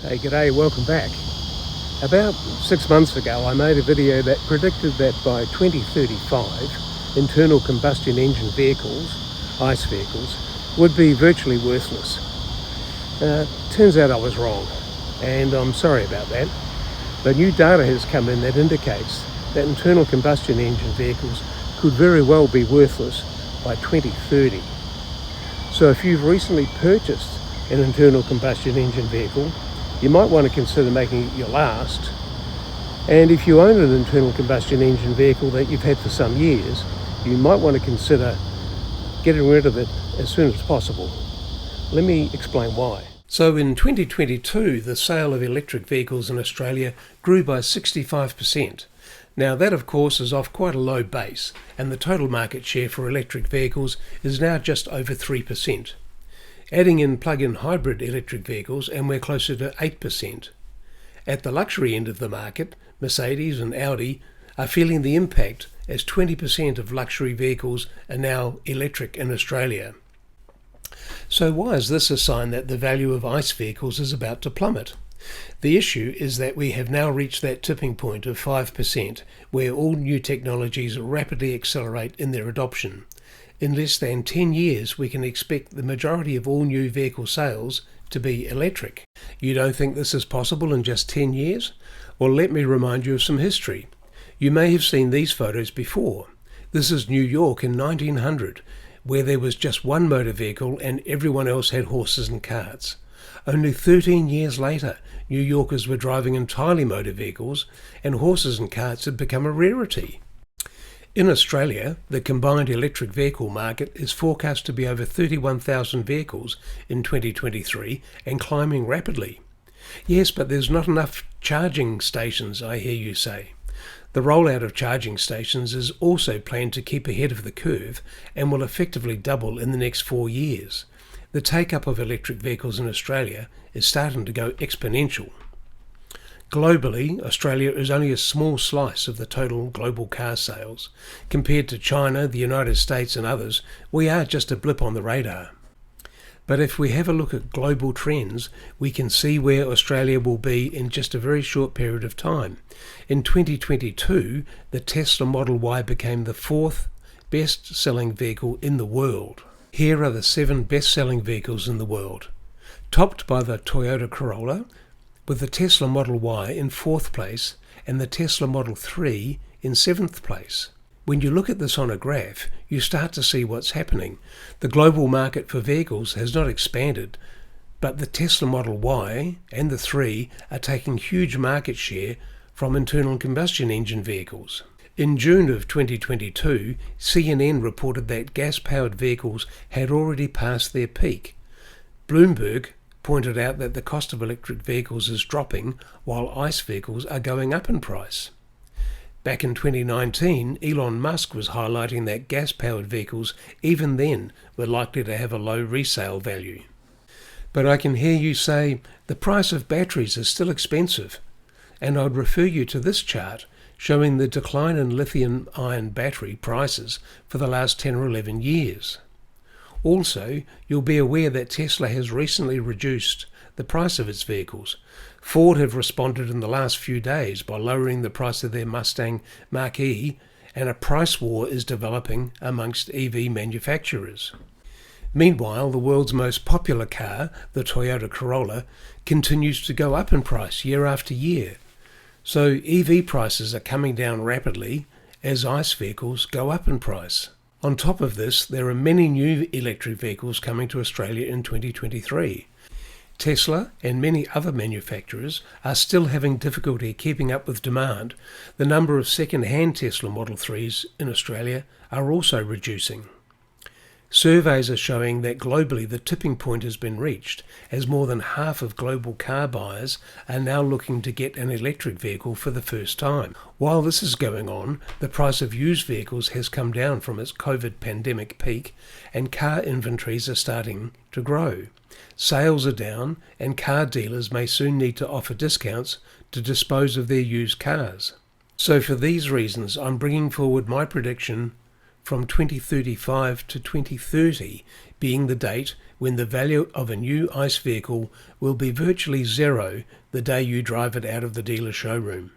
Hey, g'day, welcome back. About 6 months ago, I made a video that predicted that by 2035, internal combustion engine vehicles, ICE vehicles, would be virtually worthless. Turns out I was wrong, and I'm sorry about that. But new data has come in that indicates that internal combustion engine vehicles could very well be worthless by 2030. So if you've recently purchased an internal combustion engine vehicle, you might want to consider making it your last. And if you own an internal combustion engine vehicle that you've had for some years, you might want to consider getting rid of it as soon as possible. Let me explain why. So in 2022, the sale of electric vehicles in Australia grew by 65%. Now that of course is off quite a low base, and the total market share for electric vehicles is now just over 3%. Adding in plug-in hybrid electric vehicles, and we're closer to 8%. At the luxury end of the market, Mercedes and Audi are feeling the impact as 20% of luxury vehicles are now electric in Australia. So why is this a sign that the value of ICE vehicles is about to plummet? The issue is that we have now reached that tipping point of 5%, where all new technologies rapidly accelerate in their adoption. In less than 10 years, we can expect the majority of all new vehicle sales to be electric. You don't think this is possible in just 10 years? Well, let me remind you of some history. You may have seen these photos before. This is New York in 1900, where there was just one motor vehicle and everyone else had horses and carts. Only 13 years later, New Yorkers were driving entirely motor vehicles, and horses and carts had become a rarity. In Australia, the combined electric vehicle market is forecast to be over 31,000 vehicles in 2023 and climbing rapidly. Yes, but there's not enough charging stations, I hear you say. The rollout of charging stations is also planned to keep ahead of the curve and will effectively double in the next 4 years. The take-up of electric vehicles in Australia is starting to go exponential. Globally, Australia is only a small slice of the total global car sales. Compared to China, the United States and others, we are just a blip on the radar. But if we have a look at global trends, we can see where Australia will be in just a very short period of time. In 2022, the Tesla Model Y became the 4th best-selling vehicle in the world. Here are the 7 best-selling vehicles in the world. Topped by the Toyota Corolla, with the Tesla Model Y in 4th place and the Tesla Model 3 in 7th place. When you look at this on a graph, you start to see what's happening. The global market for vehicles has not expanded, but the Tesla Model Y and the 3 are taking huge market share from internal combustion engine vehicles. In June of 2022, CNN reported that gas-powered vehicles had already passed their peak. Bloomberg pointed out that the cost of electric vehicles is dropping while ICE vehicles are going up in price. Back in 2019, Elon Musk was highlighting that gas-powered vehicles even then were likely to have a low resale value. But I can hear you say the price of batteries is still expensive, and I'd refer you to this chart showing the decline in lithium-ion battery prices for the last 10 or 11 years. Also, you'll be aware that Tesla has recently reduced the price of its vehicles. Ford have responded in the last few days by lowering the price of their Mustang Mach-E, and a price war is developing amongst EV manufacturers. Meanwhile, the world's most popular car, the Toyota Corolla, continues to go up in price year after year. So EV prices are coming down rapidly as ICE vehicles go up in price. On top of this, there are many new electric vehicles coming to Australia in 2023. Tesla and many other manufacturers are still having difficulty keeping up with demand. The number of second-hand Tesla Model 3s in Australia are also reducing. Surveys are showing that globally the tipping point has been reached, as more than half of global car buyers are now looking to get an electric vehicle for the first time. While this is going on, the price of used vehicles has come down from its COVID pandemic peak, and car inventories are starting to grow. Sales are down, and car dealers may soon need to offer discounts to dispose of their used cars. So for these reasons, I'm bringing forward my prediction from 2035 to 2030 being the date when the value of a new ICE vehicle will be virtually zero the day you drive it out of the dealer showroom.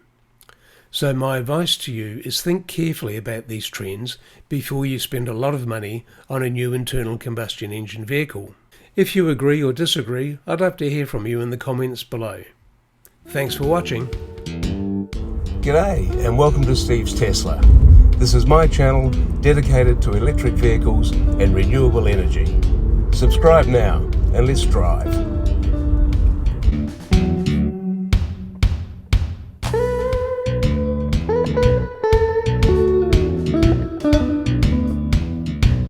So my advice to you is think carefully about these trends before you spend a lot of money on a new internal combustion engine vehicle. If you agree or disagree, I'd love to hear from you in the comments below. Thanks for watching. G'day and welcome to Steve's Tesla. This is my channel dedicated to electric vehicles and renewable energy. Subscribe now and let's drive.